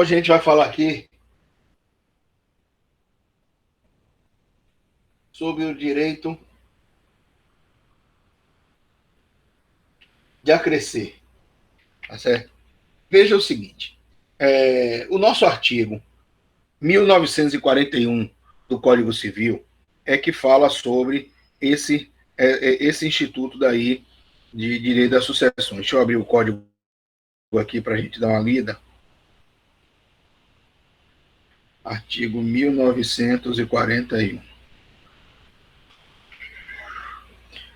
Hoje a gente vai falar aqui sobre o direito de acrescer, tá certo? Veja o seguinte, o nosso artigo 1941 do Código Civil é que fala sobre esse instituto daí de direito das sucessões. Deixa eu abrir o código aqui para a gente dar uma lida. Artigo 1941.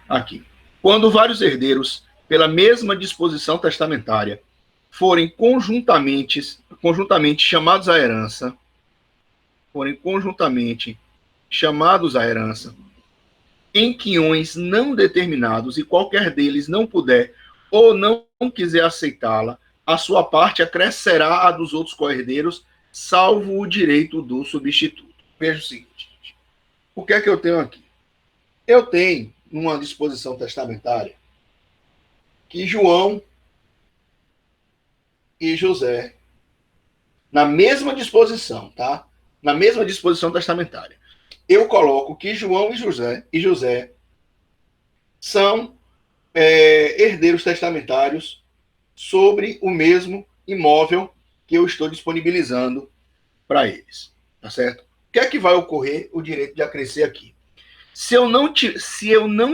Aqui. Quando vários herdeiros, pela mesma disposição testamentária, forem conjuntamente chamados à herança, em quiões não determinados, e qualquer deles não puder ou não quiser aceitá-la, a sua parte acrescerá a dos outros co-herdeiros, salvo o direito do substituto. Veja o seguinte, o que é que eu tenho aqui? Eu tenho, numa disposição testamentária, que João e José, na mesma disposição, tá? Na mesma disposição testamentária, eu coloco que João e José são herdeiros testamentários sobre o mesmo imóvel que eu estou disponibilizando para eles, tá certo? O que é que vai ocorrer o direito de acrescer aqui? Se eu não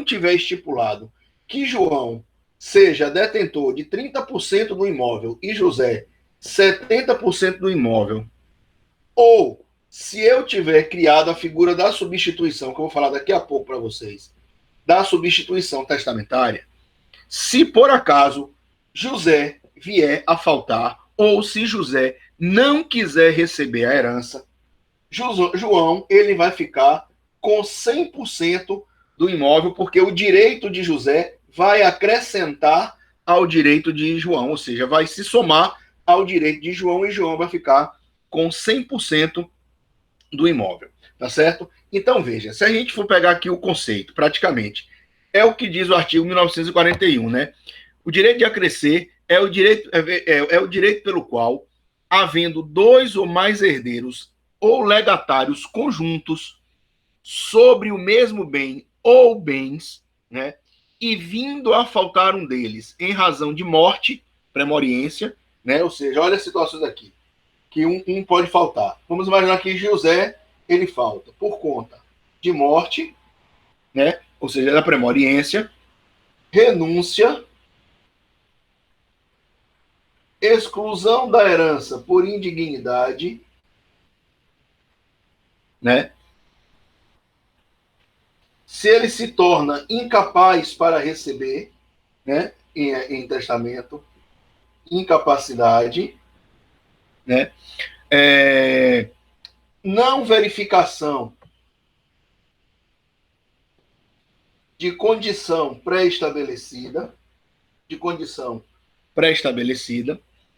tiver estipulado que João seja detentor de 30% do imóvel e José 70% do imóvel, ou se eu tiver criado a figura da substituição, que eu vou falar daqui a pouco para vocês, da substituição testamentária, se por acaso José vier a faltar, ou se José não quiser receber a herança, João ele vai ficar com 100% do imóvel, porque o direito de José vai acrescentar ao direito de João, ou seja, vai se somar ao direito de João, e João vai ficar com 100% do imóvel, tá certo? Então, veja, se a gente for pegar aqui o conceito, praticamente, é o que diz o artigo 1941, né? O direito de acrescer é o direito pelo qual, havendo dois ou mais herdeiros ou legatários conjuntos sobre o mesmo bem ou bens, né? E vindo a faltar um deles em razão de morte, premoriência, né? Ou seja, olha as situações aqui, que um pode faltar. Vamos imaginar que José, ele falta por conta de morte, né? Ou seja, da premoriência, renúncia, exclusão da herança por indignidade, né? Se ele se torna incapaz para receber, né, em testamento, incapacidade, né? Não verificação de condição pré-estabelecida,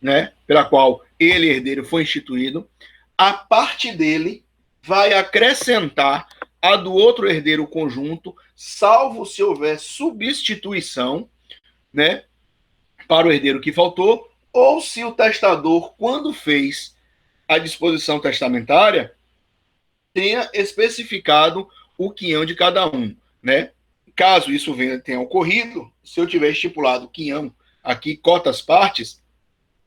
né, pela qual ele, herdeiro, foi instituído, a parte dele vai acrescentar a do outro herdeiro conjunto, salvo se houver substituição, né, para o herdeiro que faltou, ou se o testador, quando fez a disposição testamentária, tenha especificado o quinhão de cada um, né? Caso isso tenha ocorrido, se eu tiver estipulado quinhão aqui, cotas partes,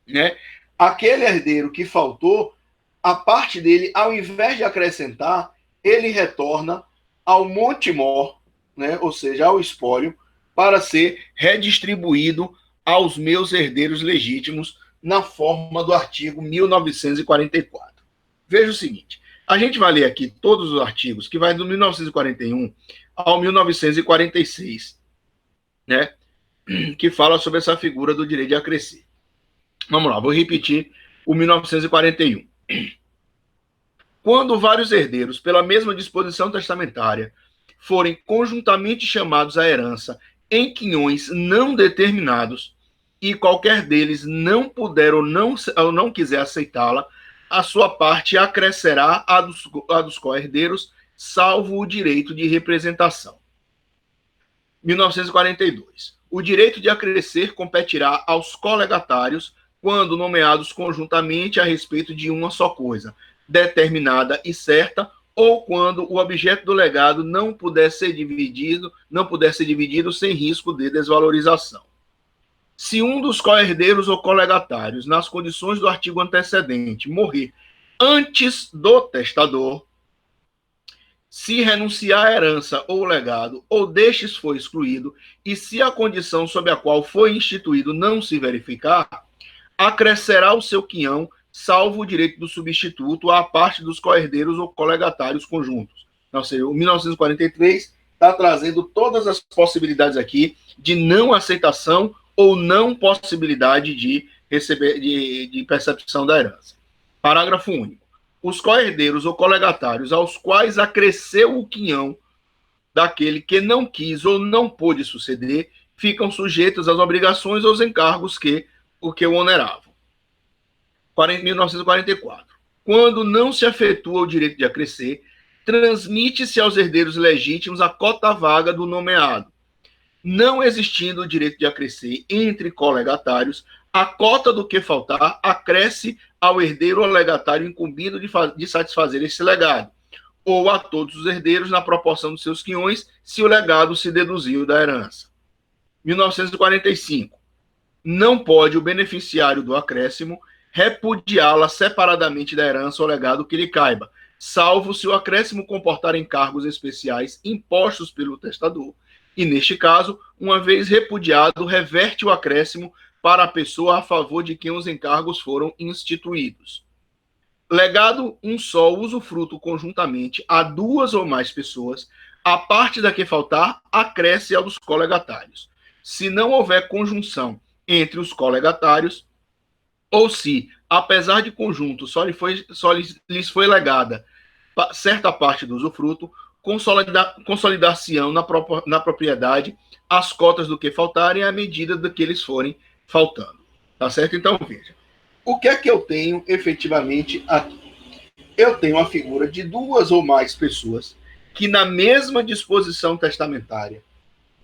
né? Aquele herdeiro que faltou, a parte dele, ao invés de acrescentar, ele retorna ao monte-mor, né? Ou seja, ao espólio, para ser redistribuído aos meus herdeiros legítimos na forma do artigo 1944. Veja o seguinte, a gente vai ler aqui todos os artigos, que vai do 1941 ao 1946, né? Que fala sobre essa figura do direito de acrescer. Vamos lá, vou repetir o 1941. Quando vários herdeiros, pela mesma disposição testamentária, forem conjuntamente chamados à herança em quinhões não determinados, e qualquer deles não puder ou não quiser aceitá-la, a sua parte acrescerá a dos co-herdeiros, salvo o direito de representação. 1942. O direito de acrescer competirá aos colegatários quando nomeados conjuntamente a respeito de uma só coisa, determinada e certa, ou quando o objeto do legado não puder ser dividido sem risco de desvalorização. Se um dos coherdeiros ou colegatários, nas condições do artigo antecedente, morrer antes do testador, se renunciar à herança ou legado, ou destes for excluído, e se a condição sob a qual foi instituído não se verificar, acrescerá o seu quinhão, salvo o direito do substituto à parte dos coherdeiros ou colegatários conjuntos. Ou seja, o 1943 está trazendo todas as possibilidades aqui de não aceitação ou não possibilidade de receber de percepção da herança. Parágrafo único. Os coherdeiros ou colegatários aos quais acresceu o quinhão daquele que não quis ou não pôde suceder ficam sujeitos às obrigações ou aos encargos que o oneravam. 1944. Quando não se efetua o direito de acrescer, transmite-se aos herdeiros legítimos a cota vaga do nomeado. Não existindo o direito de acrescer entre colegatários, a cota do que faltar acresce ao herdeiro ou legatário incumbido de satisfazer esse legado, ou a todos os herdeiros na proporção dos seus quinhões, se o legado se deduziu da herança. 1945. Não pode o beneficiário do acréscimo repudiá-la separadamente da herança ou legado que lhe caiba, salvo se o acréscimo comportar encargos especiais impostos pelo testador. E, neste caso, uma vez repudiado, reverte o acréscimo para a pessoa a favor de quem os encargos foram instituídos. Legado um só usufruto conjuntamente a duas ou mais pessoas, a parte da que faltar acresce ao dos colegatários. Se não houver conjunção entre os colegatários, ou se, apesar de conjunto, só lhes foi legada certa parte do usufruto, consolidar-se-ão na propriedade as cotas do que faltarem à medida do que eles forem faltando. Tá certo? Então, veja. O que é que eu tenho efetivamente aqui? Eu tenho a figura de duas ou mais pessoas que, na mesma disposição testamentária,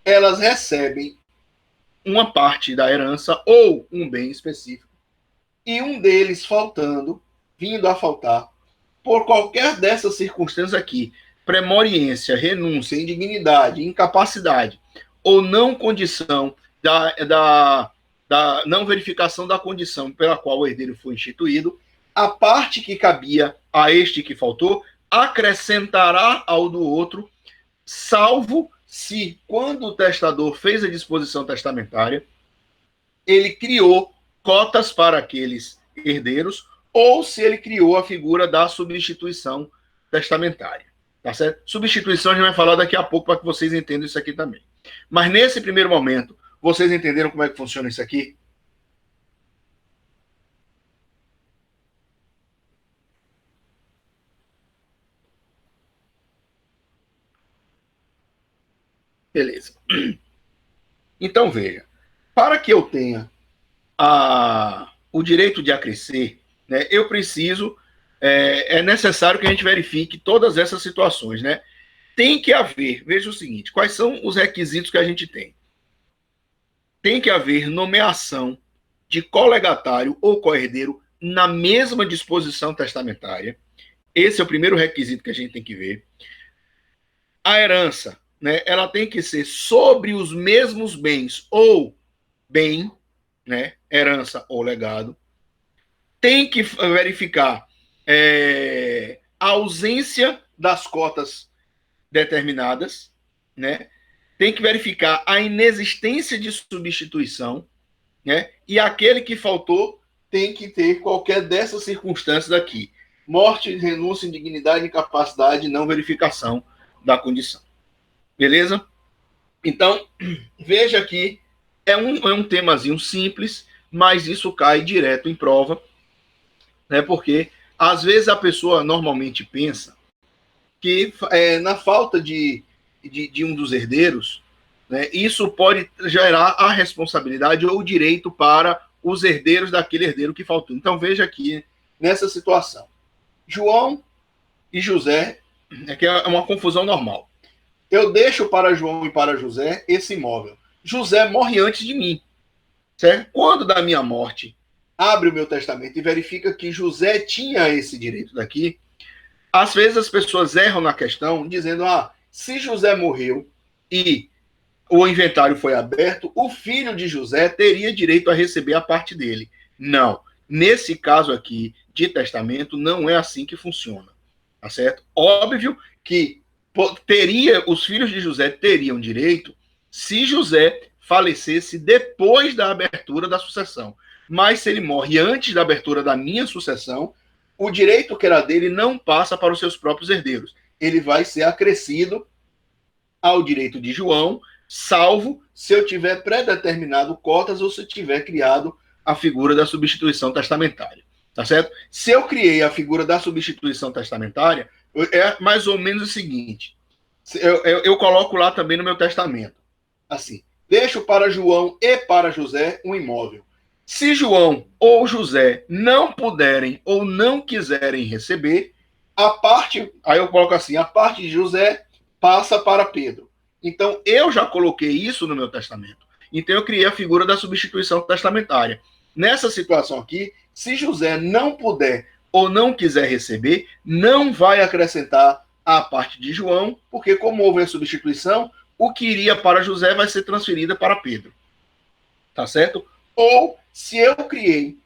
elas recebem uma parte da herança ou um bem específico, e um deles faltando, vindo a faltar, por qualquer dessas circunstâncias aqui, premoriência, renúncia, indignidade, incapacidade, ou não condição da não verificação da condição pela qual o herdeiro foi instituído, a parte que cabia a este que faltou acrescentará ao do outro, salvo se, quando o testador fez a disposição testamentária, ele criou cotas para aqueles herdeiros, ou se ele criou a figura da substituição testamentária. Tá certo? Substituição a gente vai falar daqui a pouco para que vocês entendam isso aqui também. Mas nesse primeiro momento, vocês entenderam como é que funciona isso aqui? Beleza. Então, veja. Para que eu tenha o direito de acrescer, né, eu preciso, é necessário que a gente verifique todas essas situações, né? Tem que haver, veja o seguinte, quais são os requisitos que a gente tem? Tem que haver nomeação de colegatário ou coherdeiro na mesma disposição testamentária. Esse é o primeiro requisito que a gente tem que ver. A herança, né, ela tem que ser sobre os mesmos bens ou bem, né, herança ou legado. Tem que verificar a ausência das cotas determinadas, né? Tem que verificar a inexistência de substituição, né? E aquele que faltou tem que ter qualquer dessas circunstâncias aqui: morte, renúncia, indignidade, incapacidade, não verificação da condição. Beleza? Então, veja aqui, é um temazinho simples, mas isso cai direto em prova, né? Porque às vezes a pessoa normalmente pensa que na falta de um dos herdeiros, né, isso pode gerar a responsabilidade ou o direito para os herdeiros daquele herdeiro que faltou. Então veja aqui, nessa situação, João e José, que é uma confusão normal. Eu deixo para João e para José esse imóvel. José morre antes de mim, certo? Quando da minha morte, abre o meu testamento e verifica que José tinha esse direito daqui, às vezes as pessoas erram na questão dizendo, se José morreu e o inventário foi aberto, o filho de José teria direito a receber a parte dele. Não. Nesse caso aqui de testamento, não é assim que funciona. Tá certo? Óbvio que os filhos de José teriam direito se José falecesse depois da abertura da sucessão. Mas se ele morre antes da abertura da minha sucessão, o direito que era dele não passa para os seus próprios herdeiros. Ele vai ser acrescido ao direito de João, salvo se eu tiver predeterminado cotas ou se tiver criado a figura da substituição testamentária. Tá certo? Se eu criei a figura da substituição testamentária, é mais ou menos o seguinte. Eu coloco lá também no meu testamento. Assim, deixo para João e para José um imóvel. Se João ou José não puderem ou não quiserem receber, a parte, aí eu coloco assim, a parte de José passa para Pedro. Então, eu já coloquei isso no meu testamento. Então, eu criei a figura da substituição testamentária. Nessa situação aqui, se José não puder ou não quiser receber, não vai acrescentar a parte de João, porque como houve a substituição, o que iria para José vai ser transferido para Pedro. Tá certo? Ou, se eu criei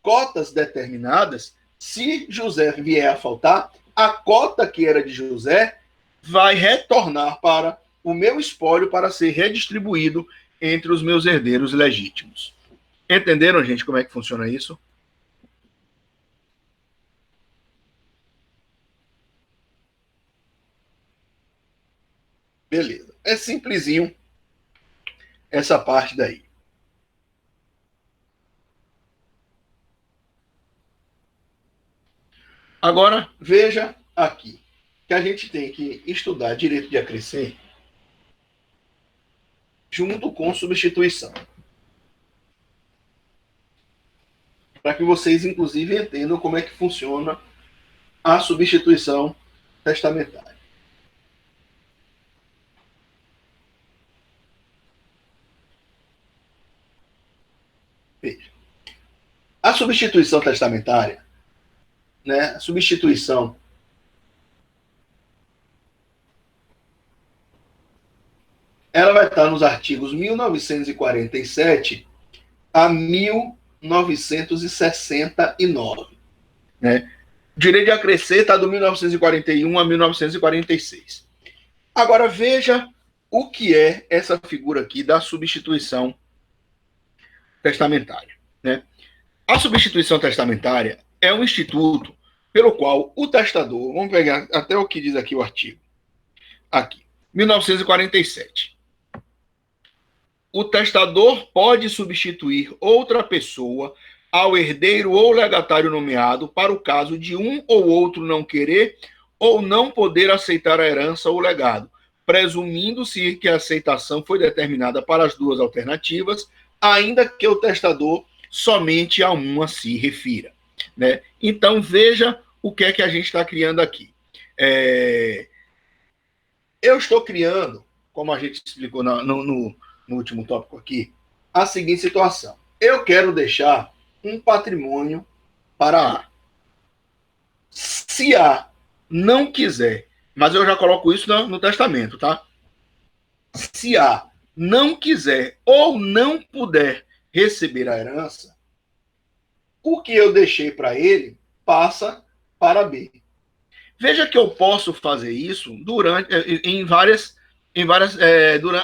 cotas determinadas, se José vier a faltar, a cota que era de José vai retornar para o meu espólio para ser redistribuído entre os meus herdeiros legítimos. Entenderam, gente, como é que funciona isso? Beleza. É simplesinho essa parte daí. Agora, veja aqui, que a gente tem que estudar direito de acrescer junto com substituição. Para que vocês, inclusive, entendam como é que funciona a substituição testamentária. Veja. A substituição testamentária, né, a substituição ela vai estar nos artigos 1947 a 1969. Né? O direito de acrescer está do 1941 a 1946. Agora veja o que é essa figura aqui da substituição testamentária. Né? A substituição testamentária é um instituto pelo qual o testador, vamos pegar até o que diz aqui o artigo, aqui, 1947. O testador pode substituir outra pessoa ao herdeiro ou legatário nomeado para o caso de um ou outro não querer ou não poder aceitar a herança ou legado, presumindo-se que a aceitação foi determinada para as duas alternativas, ainda que o testador somente a uma se refira. Né? Então, veja o que é que a gente está criando aqui. Eu estou criando, como a gente explicou no último tópico aqui, a seguinte situação. Eu quero deixar um patrimônio para A. Se A não quiser, mas eu já coloco isso no testamento, tá? Se A não quiser ou não puder receber a herança, o que eu deixei para ele passa para B. Veja que eu posso fazer isso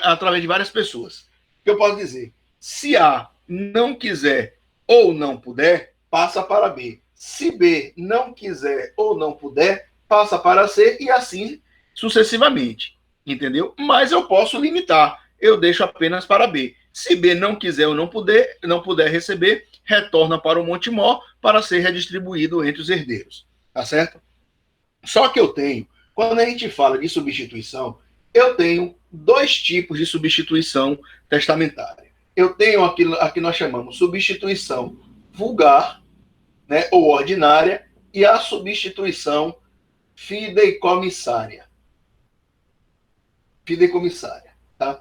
através de várias pessoas. Eu posso dizer, se A não quiser ou não puder, passa para B. Se B não quiser ou não puder, passa para C e assim sucessivamente. Entendeu? Mas eu posso limitar. Eu deixo apenas para B. Se B não quiser ou não puder receber, retorna para o Montemor para ser redistribuído entre os herdeiros. Tá certo? Só que quando a gente fala de substituição, eu tenho dois tipos de substituição testamentária. Eu tenho aquilo que nós chamamos substituição vulgar, né, ou ordinária, e a substituição fideicomissária. Tá?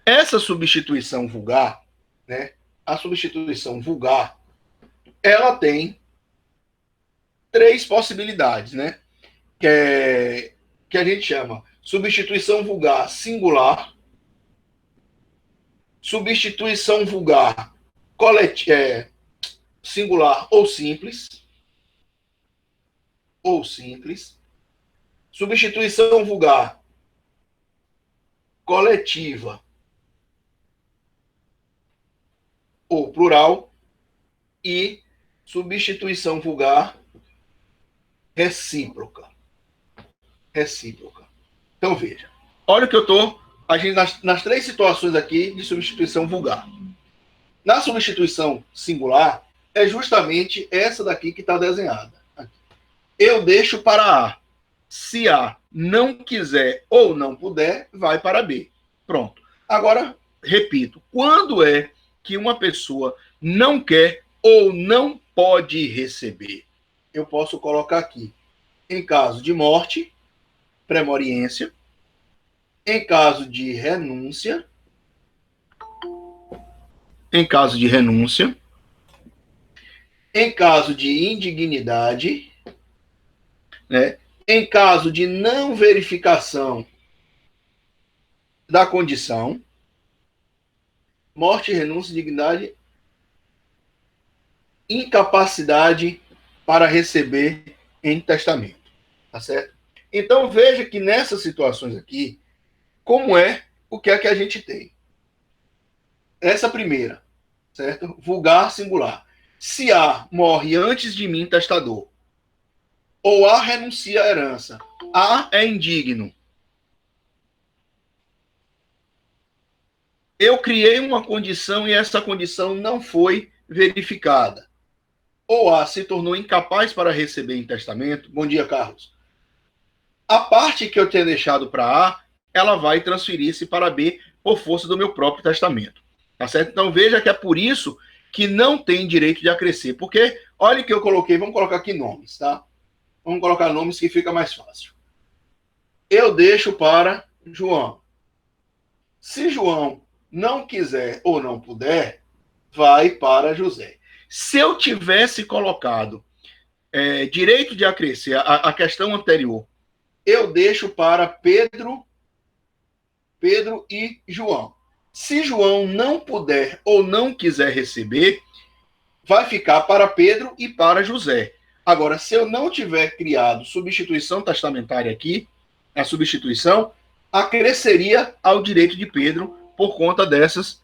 Essa substituição vulgar, né, a substituição vulgar, ela tem três possibilidades, né? Que a gente chama substituição vulgar singular, substituição vulgar singular ou simples, substituição vulgar coletiva ou plural e substituição vulgar recíproca. Recíproca. Então veja, olha o que eu estou agindo nas três situações aqui de substituição vulgar. Na substituição singular, é justamente essa daqui que está desenhada. Eu deixo para A. Se A não quiser ou não puder, vai para B. Pronto. Agora, repito, quando é que uma pessoa não quer ou não pode receber? Eu posso colocar aqui, em caso de morte, premoriência, em caso de renúncia, em caso de renúncia, em caso de indignidade, né? Em caso de não verificação da condição, morte, renúncia, dignidade, incapacidade para receber em testamento, tá certo? Então veja que nessas situações aqui, como é o que é que a gente tem? Essa primeira, certo? Vulgar singular. Se A morre antes de mim, testador, ou A renuncia à herança, A é indigno. Eu criei uma condição e essa condição não foi verificada. Ou A se tornou incapaz para receber em testamento. Bom dia, Carlos. A parte que eu tenho deixado para A, ela vai transferir-se para B por força do meu próprio testamento. Tá certo? Então veja que é por isso que não tem direito de acrescer. Porque, olha que eu coloquei, vamos colocar aqui nomes, tá? Vamos colocar nomes que fica mais fácil. Eu deixo para João. Se João não quiser ou não puder, vai para José. Se eu tivesse colocado direito de acrescer, a questão anterior, eu deixo para Pedro e João. Se João não puder ou não quiser receber, vai ficar para Pedro e para José. Agora, se eu não tiver criado substituição testamentária aqui, a substituição acresceria ao direito de Pedro por conta dessas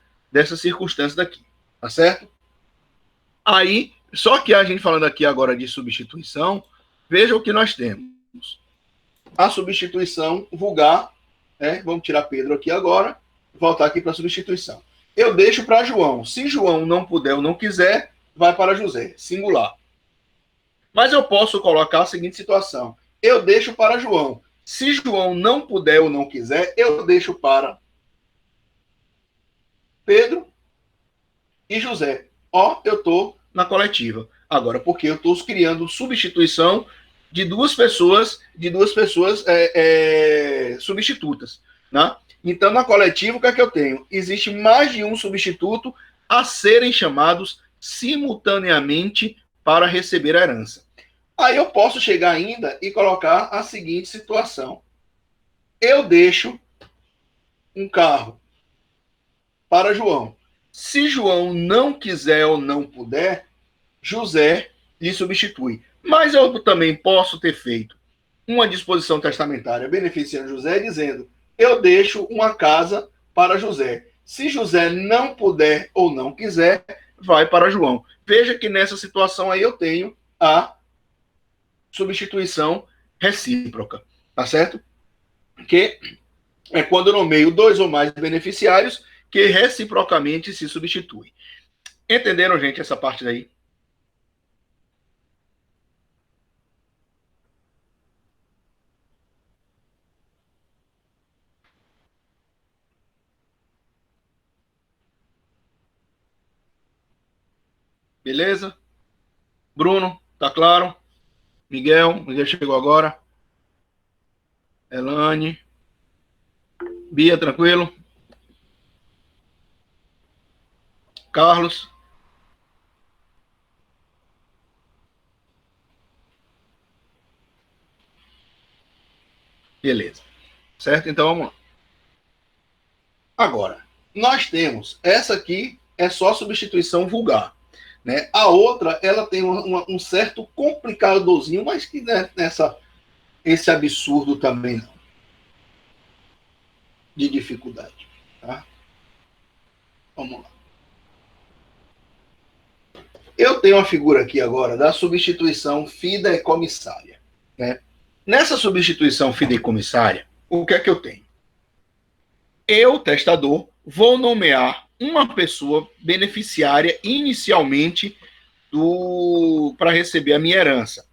circunstâncias daqui, tá certo? Aí, só que a gente falando aqui agora de substituição, veja o que nós temos. A substituição vulgar, vamos tirar Pedro aqui agora, voltar aqui para a substituição. Eu deixo para João. Se João não puder ou não quiser, vai para José, singular. Mas eu posso colocar a seguinte situação. Eu deixo para João. Se João não puder ou não quiser, eu deixo para Pedro e José. Ó, eu estou na coletiva. Agora, porque eu estou criando substituição de duas pessoas substitutas. Né? Então, na coletiva, o que é que eu tenho? Existe mais de um substituto a serem chamados simultaneamente para receber a herança. Aí eu posso chegar ainda e colocar a seguinte situação. Eu deixo um carro para João. Se João não quiser ou não puder, José lhe substitui. Mas eu também posso ter feito uma disposição testamentária beneficiando José, dizendo: eu deixo uma casa para José. Se José não puder ou não quiser, vai para João. Veja que nessa situação aí eu tenho a substituição recíproca, tá certo? Que é quando eu nomeio dois ou mais beneficiários que reciprocamente se substituem. Entenderam, gente, essa parte daí? Beleza? Bruno, tá claro? Miguel chegou agora. Elane. Bia, tranquilo? Carlos. Beleza. Certo? Então vamos lá. Agora, nós temos essa aqui é só substituição vulgar. Né? A outra, ela tem um certo complicadozinho, mas que não é esse absurdo também não, de dificuldade. Tá? Vamos lá. Eu tenho uma figura aqui agora da substituição fideicomissária. Né? Nessa substituição fideicomissária, o que é que eu tenho? Eu, testador, vou nomear uma pessoa beneficiária inicialmente para receber a minha herança.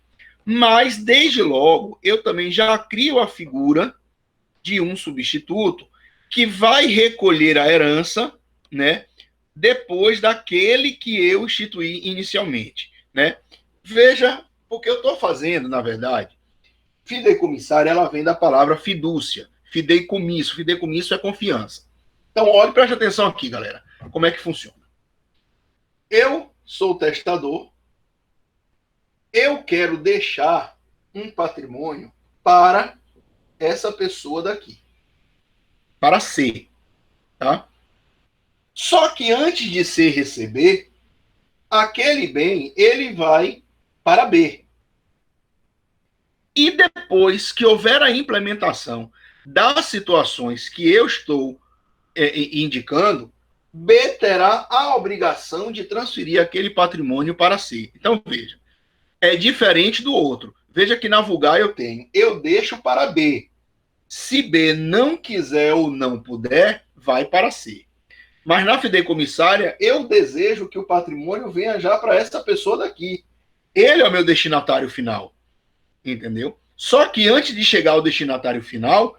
Mas, desde logo, eu também já crio a figura de um substituto que vai recolher a herança, né, depois daquele que eu instituí inicialmente. Né? Veja, porque eu estou fazendo, na verdade, fideicomissária, ela vem da palavra fidúcia, fideicomisso. Fideicomisso é confiança. Então, olhe, preste atenção aqui, galera, como é que funciona. Eu sou o testador, eu quero deixar um patrimônio para essa pessoa daqui, para C, tá? Só que antes de C receber, aquele bem, ele vai para B. E depois que houver a implementação das situações que eu estou indicando, B terá a obrigação de transferir aquele patrimônio para C. Então, veja, é diferente do outro. Veja que na vulgar eu deixo para B. Se B não quiser ou não puder, vai para C. Mas na fideicomissária, eu desejo que o patrimônio venha já para essa pessoa daqui. Ele é o meu destinatário final. Entendeu? Só que antes de chegar ao destinatário final,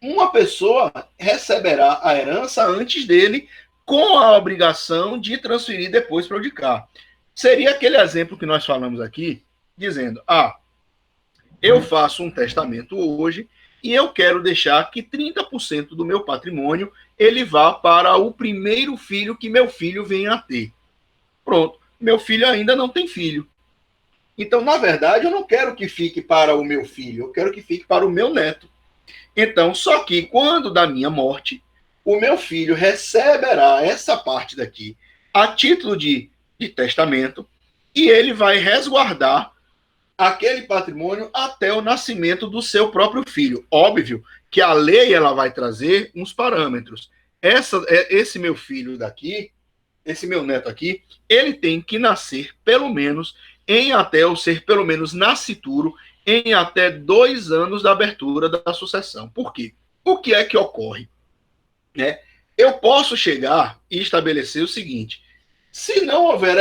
uma pessoa receberá a herança antes dele, com a obrigação de transferir depois para o de cá. Seria aquele exemplo que nós falamos aqui, dizendo, eu faço um testamento hoje e eu quero deixar que 30% do meu patrimônio ele vá para o primeiro filho que meu filho venha a ter. Pronto, meu filho ainda não tem filho. Então, na verdade, eu não quero que fique para o meu filho, eu quero que fique para o meu neto. Então, só que quando da minha morte, o meu filho receberá essa parte daqui a título de testamento e ele vai resguardar aquele patrimônio até o nascimento do seu próprio filho. Óbvio que a lei ela vai trazer uns parâmetros. Esse meu filho daqui, esse meu neto aqui, ele tem que nascer pelo menos ou ser pelo menos nascituro em até 2 anos da abertura da sucessão. Por quê? O que é que ocorre? Né? Eu posso chegar e estabelecer o seguinte: se não houver,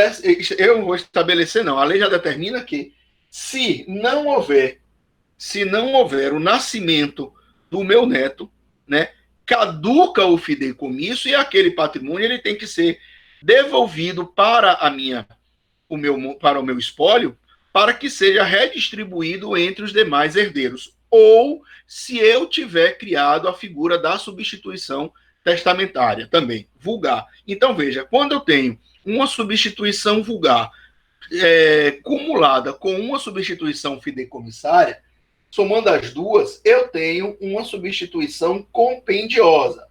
eu não vou estabelecer não, a lei já determina que se não houver o nascimento do meu neto, né, caduca o fideicomisso e aquele patrimônio ele tem que ser devolvido para para o meu espólio, para que seja redistribuído entre os demais herdeiros. Ou se eu tiver criado a figura da substituição testamentária também, vulgar. Então, veja, quando eu tenho uma substituição vulgar cumulada com uma substituição fideicomissária, somando as duas, eu tenho uma substituição compendiosa.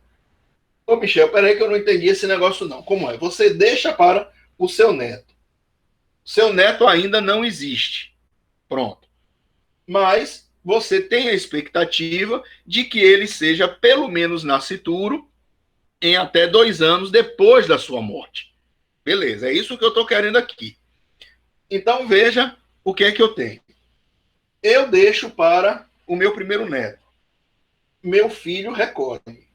Ô, Michel, peraí que eu não entendi esse negócio não. Como é? Você deixa para o seu neto. Seu neto ainda não existe. Pronto. Mas você tem a expectativa de que ele seja pelo menos nascituro em até 2 anos depois da sua morte. Beleza, é isso que eu estou querendo aqui. Então veja o que é que eu tenho. Eu deixo para o meu primeiro neto. Meu filho recolhe.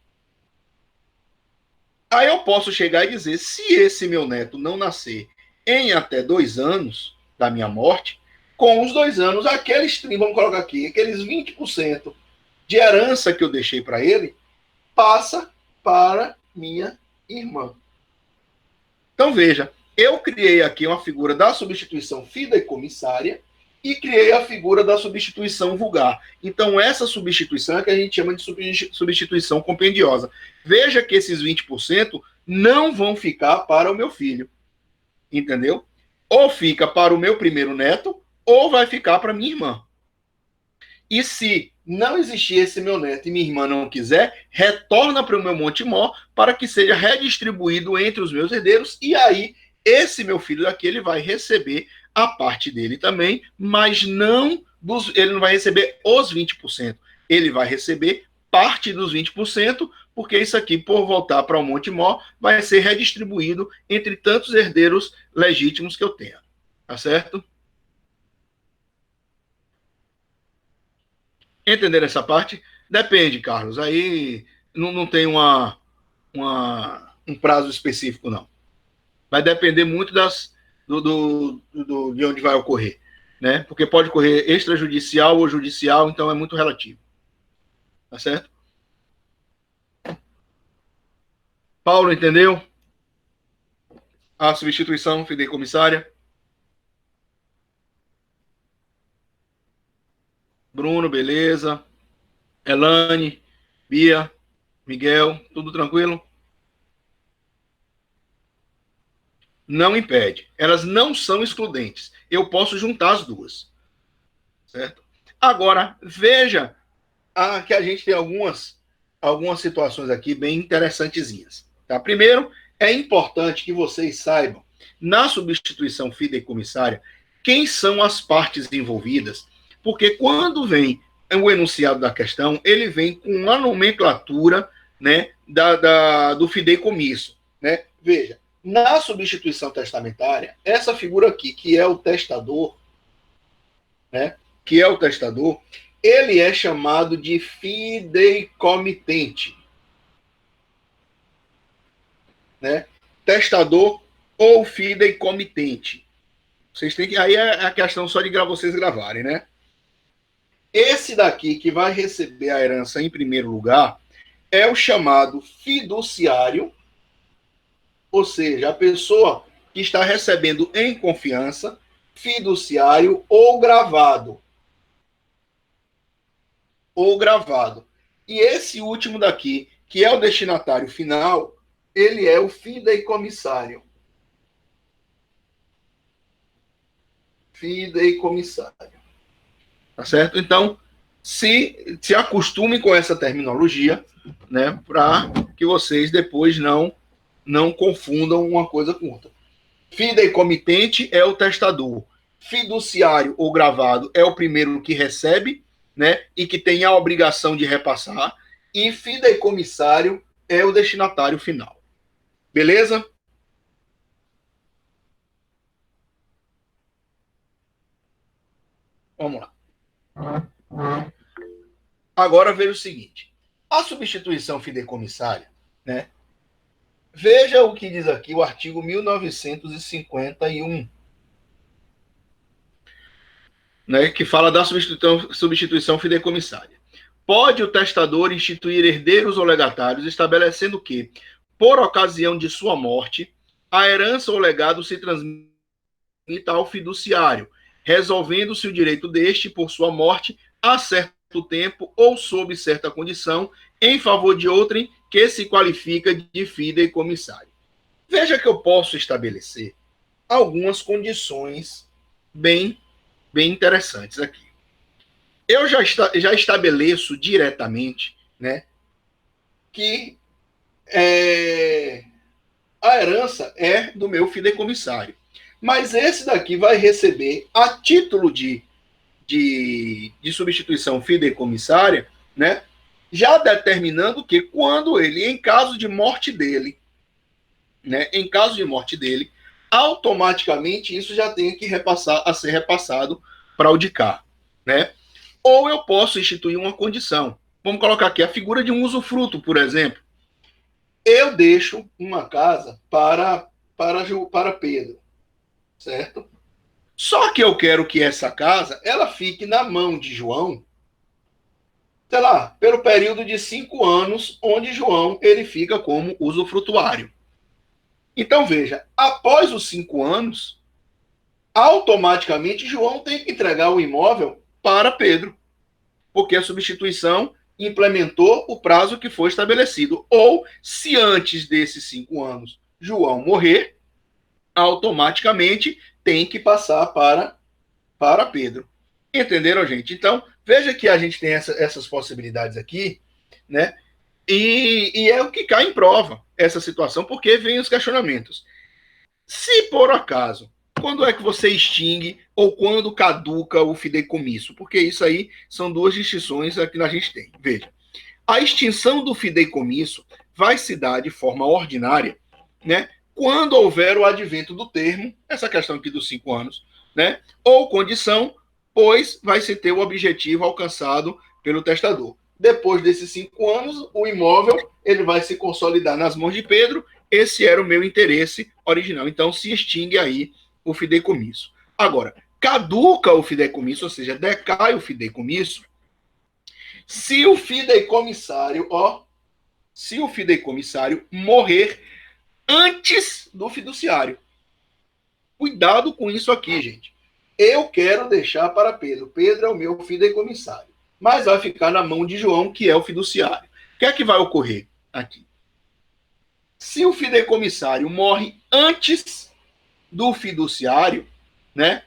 Aí eu posso chegar e dizer, se esse meu neto não nascer em até 2 anos da minha morte, com os 2 anos, vamos colocar aqui, aqueles 20% de herança que eu deixei para ele, passa para minha irmã. Então veja, eu criei aqui uma figura da substituição fideicomissária e criei a figura da substituição vulgar. Então essa substituição é que a gente chama de substituição compendiosa. Veja que esses 20% não vão ficar para o meu filho. Entendeu? Ou fica para o meu primeiro neto, ou vai ficar para minha irmã. E se não existir esse meu neto e minha irmã não quiser, retorna para o meu Monte Mó para que seja redistribuído entre os meus herdeiros, e aí esse meu filho daqui ele vai receber a parte dele também, mas ele não vai receber os 20%. Ele vai receber parte dos 20%, porque isso aqui, por voltar para o Monte Mó, vai ser redistribuído entre tantos herdeiros legítimos que eu tenha. Tá certo? Entender essa parte? Depende, Carlos. Aí não tem um prazo específico, não. Vai depender muito de onde vai ocorrer. Né? Porque pode ocorrer extrajudicial ou judicial, então é muito relativo. Tá certo? Paulo, entendeu? A substituição fideicomissária. Bruno, beleza. Elane, Bia, Miguel, tudo tranquilo? Não impede. Elas não são excludentes. Eu posso juntar as duas. Certo? Agora, veja que a gente tem algumas situações aqui bem interessantezinhas. Tá? Primeiro, é importante que vocês saibam, na substituição fideicomissária, quem são as partes envolvidas, porque quando vem o enunciado da questão, ele vem com uma nomenclatura, né, do fideicomisso. Né? Veja, na substituição testamentária, essa figura aqui, que é o testador, né, que é o testador, ele é chamado de fideicomitente. Né? Testador ou fideicomitente. Vocês têm que. Aí é a questão só de vocês gravarem, né? Esse daqui que vai receber a herança em primeiro lugar é o chamado fiduciário, ou seja, a pessoa que está recebendo em confiança, fiduciário ou gravado. Ou gravado. E esse último daqui, que é o destinatário final, ele é o fideicomissário. Fideicomissário. Tá certo? Então, se acostume com essa terminologia, né, para que vocês depois não confundam uma coisa com outra. Fideicomitente é o testador. Fiduciário ou gravado é o primeiro que recebe, né, e que tem a obrigação de repassar. E fideicomissário é o destinatário final. Beleza? Vamos lá. Agora veja o seguinte: a substituição fideicomissária, né? Veja o que diz aqui o artigo 1951, né, que fala da substituição fideicomissária. Pode o testador instituir herdeiros ou legatários, estabelecendo que, por ocasião de sua morte, a herança ou legado se transmita ao fiduciário, resolvendo-se o direito deste, por sua morte, a certo tempo ou sob certa condição, em favor de outrem que se qualifica de fideicomissário. Veja que eu posso estabelecer algumas condições bem interessantes aqui. Eu já estabeleço diretamente, né, que a herança é do meu fideicomissário. Mas esse daqui vai receber, a título de substituição fideicomissária, né, já determinando que quando ele, em caso de morte dele, né, automaticamente isso já tem que ser repassado para o DICAR, né? Ou eu posso instituir uma condição. Vamos colocar aqui a figura de um usufruto, por exemplo. Eu deixo uma casa para Pedro, certo? Só que eu quero que essa casa ela fique na mão de João, sei lá, pelo período de 5 anos, onde João ele fica como usufrutuário. Então veja, após os 5 anos, automaticamente João tem que entregar o imóvel para Pedro, porque a substituição implementou o prazo que foi estabelecido. Ou, se antes desses 5 anos João morrer, automaticamente tem que passar para Pedro. Entenderam, gente? Então, Veja que a gente tem essas possibilidades aqui, né? E é o que cai em prova essa situação, porque vem os questionamentos. Se por acaso, quando é que você extingue ou quando caduca o fideicomisso? Porque isso aí são duas distinções que a gente tem. Veja, a extinção do fideicomisso vai se dar de forma ordinária, né? Quando houver o advento do termo, essa questão aqui dos 5 anos, né? Ou condição, pois vai se ter o objetivo alcançado pelo testador. Depois desses 5 anos, o imóvel ele vai se consolidar nas mãos de Pedro. Esse era o meu interesse original. Então, se extingue aí o fideicomisso. Agora, caduca o fideicomisso, ou seja, decai o fideicomisso, se o fideicomissário, se o fideicomissário morrer antes do fiduciário. Cuidado com isso aqui, gente. Eu quero deixar para Pedro. Pedro é o meu fideicomissário. Mas vai ficar na mão de João, que é o fiduciário. O que é que vai ocorrer aqui? Se o fideicomissário morre antes do fiduciário, né?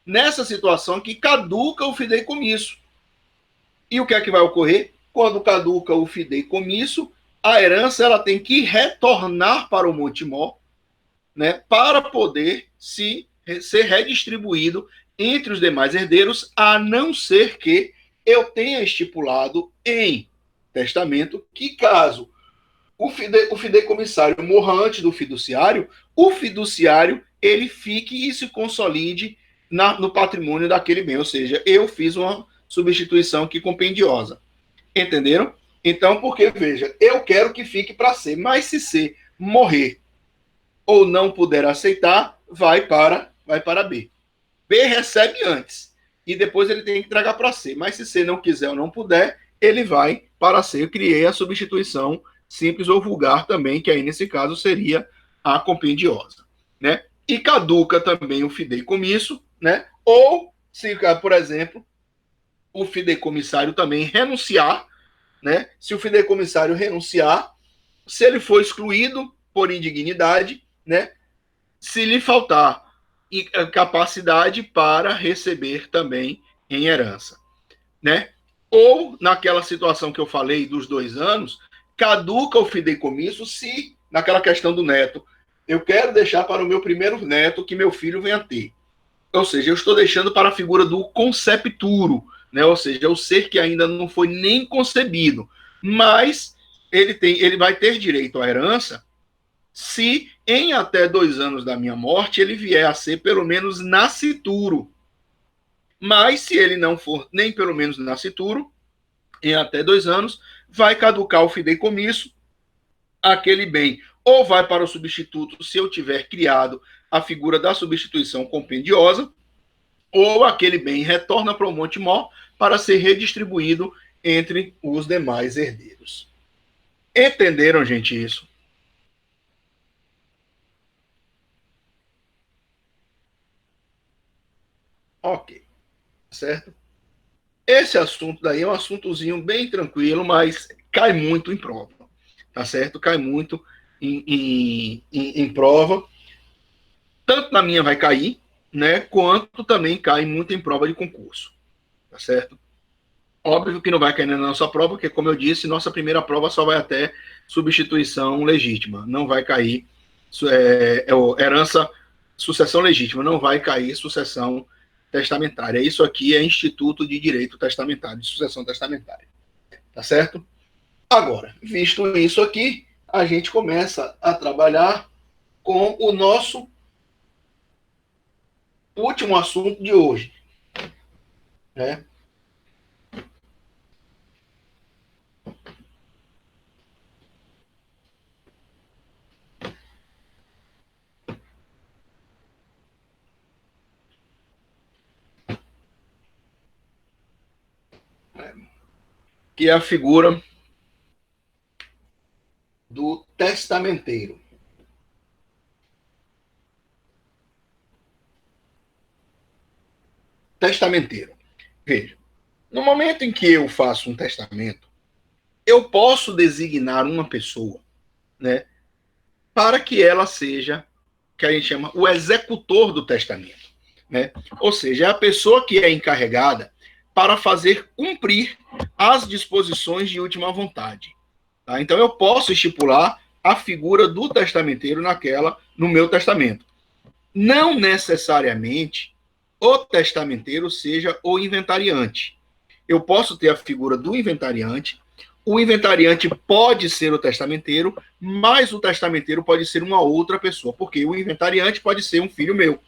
Nessa situação que caduca o fideicomisso. E o que é que vai ocorrer? Quando caduca o fideicomisso, a herança ela tem que retornar para o Montemor, né, para poder ser redistribuído entre os demais herdeiros, a não ser que eu tenha estipulado em testamento que caso o fideicomissário morra antes do fiduciário, o fiduciário ele fique e se consolide no patrimônio daquele bem. Ou seja, eu fiz uma substituição aqui compendiosa. Entenderam? Então, porque, veja, eu quero que fique para C, mas se C morrer ou não puder aceitar, vai para B. B recebe antes e depois ele tem que entregar para C. Mas se C não quiser ou não puder, ele vai para C. Eu criei a substituição simples ou vulgar também, que aí nesse caso seria a compendiosa, né? E caduca também o fideicomisso, né? Ou se, por exemplo, o fideicomissário também renunciar, né? Se o fideicomissário renunciar, se ele for excluído por indignidade, né? Se lhe faltar capacidade para receber também em herança, né? Ou naquela situação que eu falei dos 2 anos, caduca o fideicomisso se, naquela questão do neto, eu quero deixar para o meu primeiro neto que meu filho venha ter. Ou seja, eu estou deixando para a figura do concepturo, né? Ou seja, o ser que ainda não foi nem concebido, mas ele vai ter direito à herança se em até 2 anos da minha morte ele vier a ser pelo menos nascituro. Mas se ele não for nem pelo menos nascituro, em até 2 anos, vai caducar o fideicomisso, aquele bem ou vai para o substituto se eu tiver criado a figura da substituição compendiosa, ou aquele bem retorna para o Montemor para ser redistribuído entre os demais herdeiros. Entenderam, gente, isso? Ok, certo? Esse assunto daí é um assuntozinho bem tranquilo, mas cai muito em prova, tá certo? Cai muito em prova. Tanto na minha vai cair, né? Quanto também cai muito em prova de concurso, tá certo? Óbvio que não vai cair na nossa prova, porque, como eu disse, nossa primeira prova só vai até substituição legítima. Não vai cair herança, sucessão legítima. Não vai cair sucessão testamentária. Isso aqui é Instituto de Direito Testamentário, de Sucessão Testamentária. Tá certo? Agora, visto isso aqui, a gente começa a trabalhar com o nosso último assunto de hoje, né? Que é a figura do testamenteiro. Testamenteiro. Veja, no momento em que eu faço um testamento, eu posso designar uma pessoa, né, para que ela seja, que a gente chama, o executor do testamento, né? Ou seja, é a pessoa que é encarregada para fazer cumprir as disposições de última vontade. Tá? Então, eu posso estipular a figura do testamenteiro no meu testamento. Não necessariamente o testamenteiro seja o inventariante. Eu posso ter a figura do inventariante. O inventariante pode ser o testamenteiro, mas o testamenteiro pode ser uma outra pessoa, porque o inventariante pode ser um filho meu.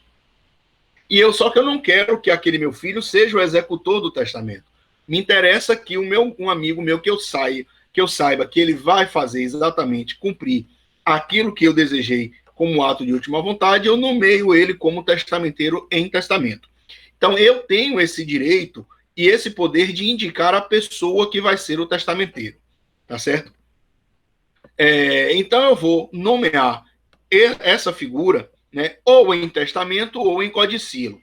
Só que eu não quero que aquele meu filho seja o executor do testamento. Me interessa que um amigo meu que eu saiba que ele vai fazer exatamente cumprir aquilo que eu desejei como ato de última vontade, eu nomeio ele como testamenteiro em testamento. Então, eu tenho esse direito e esse poder de indicar a pessoa que vai ser o testamenteiro, tá certo? Então, eu vou nomear essa figura, né, ou em testamento ou em codicilo.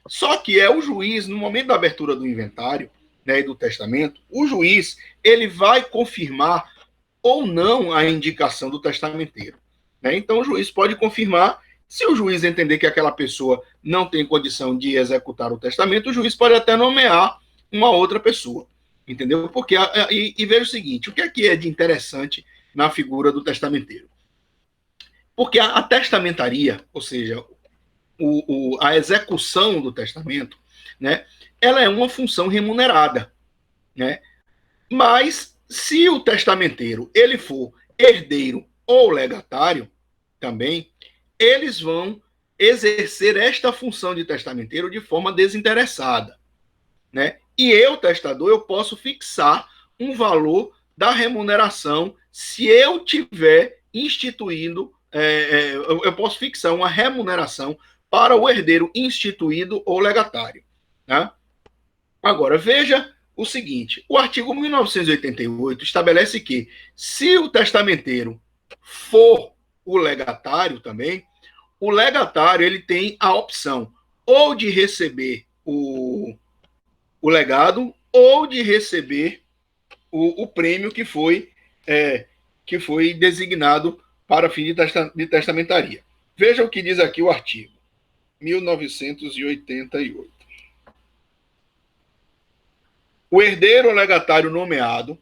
Só que é o juiz, no momento da abertura do inventário, né, e do testamento, o juiz ele vai confirmar ou não a indicação do testamenteiro. Né? Então, o juiz pode confirmar. Se o juiz entender que aquela pessoa não tem condição de executar o testamento, o juiz pode até nomear uma outra pessoa. Entendeu? Porque, e veja o seguinte, o que é de interessante na figura do testamenteiro? Porque a testamentaria, ou seja, a execução do testamento, né, ela é uma função remunerada. Né? Mas, se o testamenteiro ele for herdeiro ou legatário, também, eles vão exercer esta função de testamenteiro de forma desinteressada. Né? E eu, testador, eu posso fixar um valor da remuneração se eu tiver instituindo, eu posso fixar uma remuneração para o herdeiro instituído ou legatário. Né? Agora, veja o seguinte, o artigo 1988 estabelece que, se o testamenteiro for o legatário também, o legatário ele tem a opção ou de receber o legado ou de receber o prêmio que foi designado para fim de testamentaria. Veja o que diz aqui o artigo 1988. O herdeiro ou legatário nomeado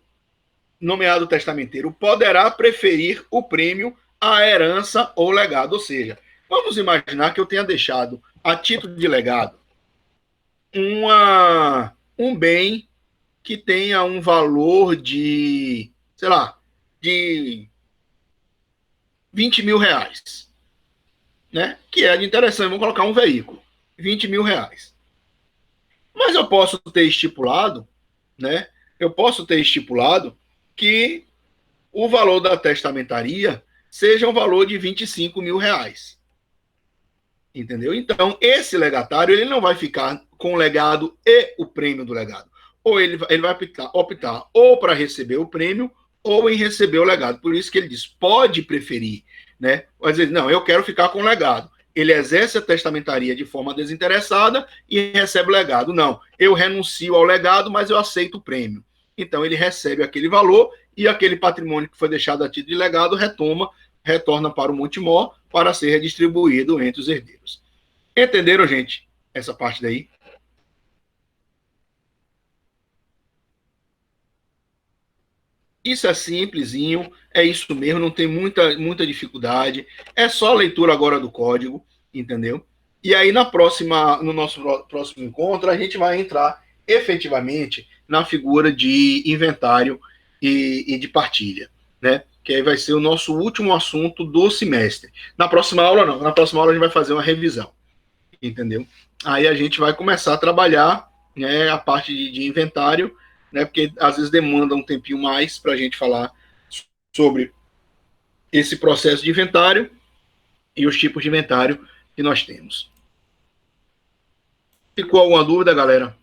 testamenteiro, poderá preferir o prêmio à herança ou legado. Ou seja, vamos imaginar que eu tenha deixado, a título de legado, um bem que tenha um valor de, sei lá, de 20 mil reais. Né? Que é de interessante, vamos colocar um veículo, 20 mil reais. Mas eu posso ter estipulado, né? Eu posso ter estipulado que o valor da testamentaria seja um valor de 25 mil reais. Entendeu? Então, esse legatário ele não vai ficar com o legado e o prêmio do legado. Ou ele vai optar ou para receber o prêmio ou em receber o legado. Por isso que ele diz, pode preferir. Né? Mas ele, não, eu quero ficar com o legado. Ele exerce a testamentaria de forma desinteressada e recebe o legado. Não, eu renuncio ao legado, mas eu aceito o prêmio. Então, ele recebe aquele valor e aquele patrimônio que foi deixado a título de legado retorna para o Montemor para ser redistribuído entre os herdeiros. Entenderam, gente, essa parte daí? Isso é simplesinho, é isso mesmo, não tem muita dificuldade. É só leitura agora do código, entendeu? E aí, no nosso próximo encontro, a gente vai entrar efetivamente na figura de inventário e de partilha, né? Que aí vai ser o nosso último assunto do semestre. Na próxima aula, não. Na próxima aula, a gente vai fazer uma revisão, entendeu? Aí a gente vai começar a trabalhar, né, a parte de inventário, né, porque às vezes demanda um tempinho mais para a gente falar sobre esse processo de inventário e os tipos de inventário que nós temos. Ficou alguma dúvida, galera?